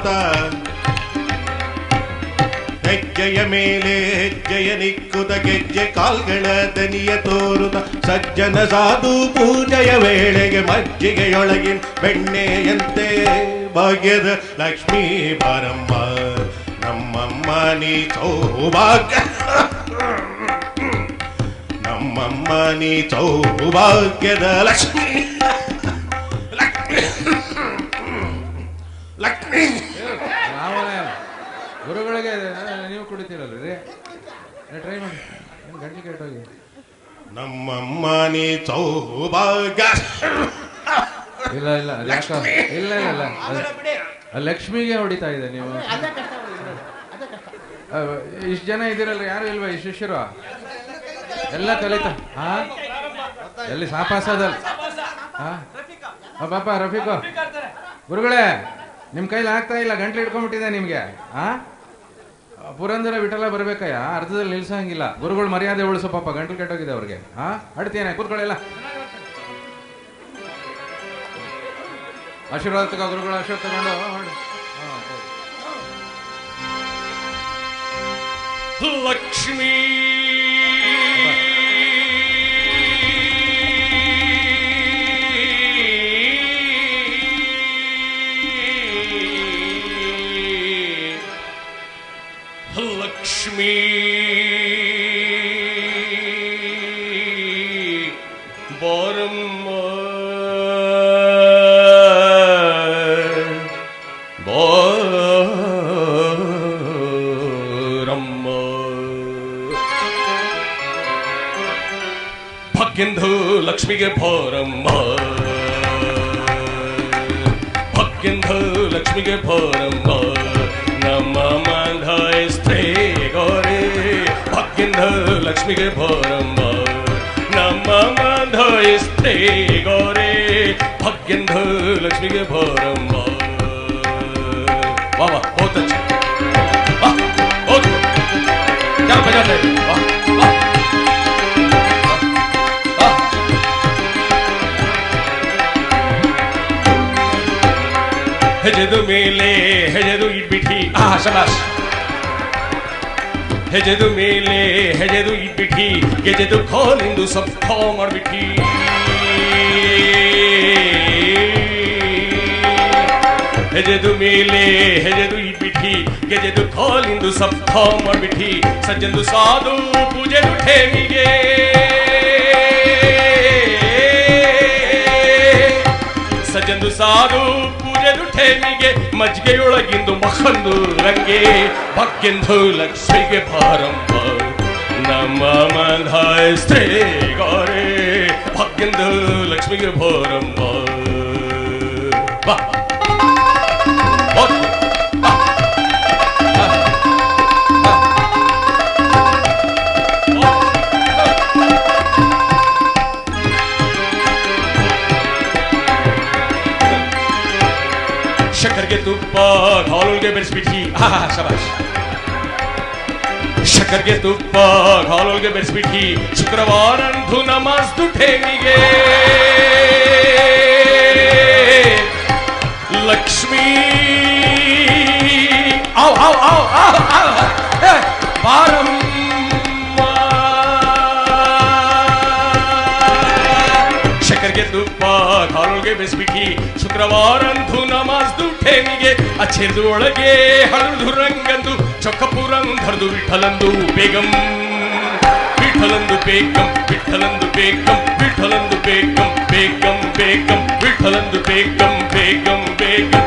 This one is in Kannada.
ತೋರುತ್ತ ಹೆಜ್ಜೆಯ ಮೇಲೆ ಹೆಜ್ಜೆಯ ನಿಕ್ಕುತ ಗೆಜ್ಜೆ ಕಾಲ್ಗಳ ದನಿಯ ತೋರುತ್ತ ಸಜ್ಜನ ಸಾಧು ಪೂಜೆಯ ವೇಳೆಗೆ ಮಜ್ಜಿಗೆಯೊಳಗಿನ ಬೆಣ್ಣೆಯಂತೆ ಭಾಗ್ಯದ ಲಕ್ಷ್ಮೀ ಬಾರಮ್ಮ ನಮ್ಮಮ್ಮ ನೀ ಸೌಭಾಗ್ಯ ನಮ್ಮಮ್ಮ ನೀ ಸೌಭಾಗ್ಯದ ಲಕ್ಷ್ಮೀ ಲಕ್ಷ್ಮೀ ಗುರುಗಳಿಗೆ ನೀವು ಕುಡಿತೀರಲ್ರಿ ಟ್ರೈ ಮಾಡಿ ಗಂಟೆ ಕೆಟ್ಟೋಗಿ ನಮ್ಮಮ್ಮ ನೀ ಸೌಭಾಗ್ಯ ಇಲ್ಲ ಇಲ್ಲ ಯಾಕ ಇಲ್ಲ ಇಲ್ಲ ಇಲ್ಲ ಲಕ್ಷ್ಮಿಗೆ ಹೊಡಿತಾ ಇದೆ ನೀವು ಇಷ್ಟು ಜನ ಇದ್ದೀರಲ್ಲ ಯಾರು ಇಲ್ವಾ ಈ ಶಿಷ್ಯರು ಎಲ್ಲ ಕಲಿತ ಹಾ ಎಲ್ಲಿ ಸಾಪಾಸದಲ್ಲಿ ಹಾ ಪಾಪ ರಫೀಕು ಗುರುಗಳೇ ನಿಮ್ ಕೈಲಿ ಆಗ್ತಾ ಇಲ್ಲ ಗಂಟ್ಲು ಇಟ್ಕೊಂಡ್ಬಿಟ್ಟಿದೆ ನಿಮ್ಗೆ ಹಾ ಪುರಂದರ ವಿಠಲ ಬರ್ಬೇಕಯ್ಯ ಅರ್ಧದಲ್ಲಿ ನಿಲ್ಸಂಗಿಲ್ಲ ಗುರುಗಳು ಮರ್ಯಾದೆ ಉಳಿಸೋ ಪಾಪ ಗಂಟ್ಲು ಕೆಟ್ಟೋಗಿದೆ ಅವ್ರಿಗೆ ಹಾ ಅಡ್ತೇನೆ ಕೂತ್ಕೊಳ್ಳಿಲ್ಲ ಆಶೀರ್ವಾದ ತಗೋ ಗುರುಗಳು ಆಶೀರ್ವಾದ ತಗೊಂಡು ಲಕ್ಷ್ಮೀ ಲಕ್ಷ್ಮೀ ಬಾರಮ್ಮ ಬಾರಮ್ಮ ಭಕ್ಕೆಂದು ಲಕ್ಷ್ಮಿಗೆ ಬಾರಮ್ಮ ಭಕ್ಕೆಂದು ಲಕ್ಷ್ಮಿಗೆ ಬಾರಮ್ಮ ನಮ್ಮ ಮಂಧಾಯಿಸ್ತೆ ಗೋರೆ ಭಕ್ಕೆಂದ ಲಕ್ಷ್ಮಿಗೆ ಬಾರಮ್ಮ ನಮ್ಮ ಮಂಧಾಯಿಸ್ತೆ ಗೋರೆ ಭಕ್ಕೆಂದ ಲಕ್ಷ್ಮಿಗೆ ಬಾರಮ್ಮ वाह वाह बहुत अच्छा वाह बहुत क्या बजाते वाह वाह ಹೆಜೆದು ಮೇಲೆ ಹೆಜೆದು ಇಟ್ಬಿಟ್ಟಿ ಶಬಾಷ್ ಹೆಜೆದು ಮೇಲೆ ಹೆಜೆದು ಇಟ್ಬಿಟ್ಟಿ ಗೆಜೆದು ಖಾಲಿಂದು ಸಬ್ ಖಾ ಮಾಡ್ಬಿಟ್ಟಿ ಹೆಜೆದು ಮೇಲೆ ಹೆಜೆದು ಇಟ್ಬಿಟ್ಟಿ ಗೆಜೆದು ಖಾಲಿಂದು ಸಬ್ ಖಾ ಮಾಡ್ಬಿಟ್ಟಿ ಸಜ್ಜಂದು ಸಾಧು ಪೂಜೆದು ಠೇಮಿಗೆ ಸಜ್ಜಂದು ಸಾಧು ಪೂಜೆದು ಠೇಮಿಗೆ ಮಜ್ಗೆಯೊಳಗಿಂದು ಮಖಂದು ರಂಗೆ ಭಕ್ಕೆಂದು ಲಕ್ಷ್ಮಿಗೆ ಬಾರಮ್ಮ ನಮ್ಮ ಮಂಧಾಯಿಸ್ತೆ ಗೋರೆ ಭಕ್ಕೆಂದು ಲಕ್ಷ್ಮಿಗೆ ಬಾರಮ್ಮ ಬಾ ಶಕ್ಕರ್ಗೆ ತುಪ್ಪ ಹಾಲುಗೆ ಬೆರೆಸ್ಬಿಟ್ಟಿ ಶಬಾಷ್ ಶಕ್ಕರ್ಗೆ ತುಪ್ಪ ಹಾಲುಗೆ ಬೆರೆಸ್ಬಿಟ್ಟಿ ಶುಕ್ರವಾರಂದು ನಮಾಜ್ದು ಠೇಮಿಗೆ ಲಕ್ಷ್ಮೀ ಆವ್ ಆವ್ ಆವ್ ಆವ್ ಬಾರಮ್ಮ ಶಕ್ಕರ್ಗೆ ತುಪ್ಪ ಹಾಲುಗೆ ಬೆರೆಸ್ಬಿಟ್ಟಿ ಶುಕ್ರವಾರಂದು ನಮಾಜ್ದು ಠೇಮಿಗೆ ಅಚ್ಚೆದು ಒಳಗೆ ಹಳದು ರಂಗಂದು ಚೊಕ್ಕಪುರಂಧರ್ದು ವಿಠಲಂದು ಬೇಗಂ ವಿಠಲಂದು ಬೇಗಂ ವಿಠಲಂದು ಬೇಗಂ ವಿಠಲಂದು ಬೇಗಂ ಬೇಗಂ ಬೇಗಂ ವಿಠಲಂದು ಬೇಗಂ ಬೇಗಂ ಬೇಗಂ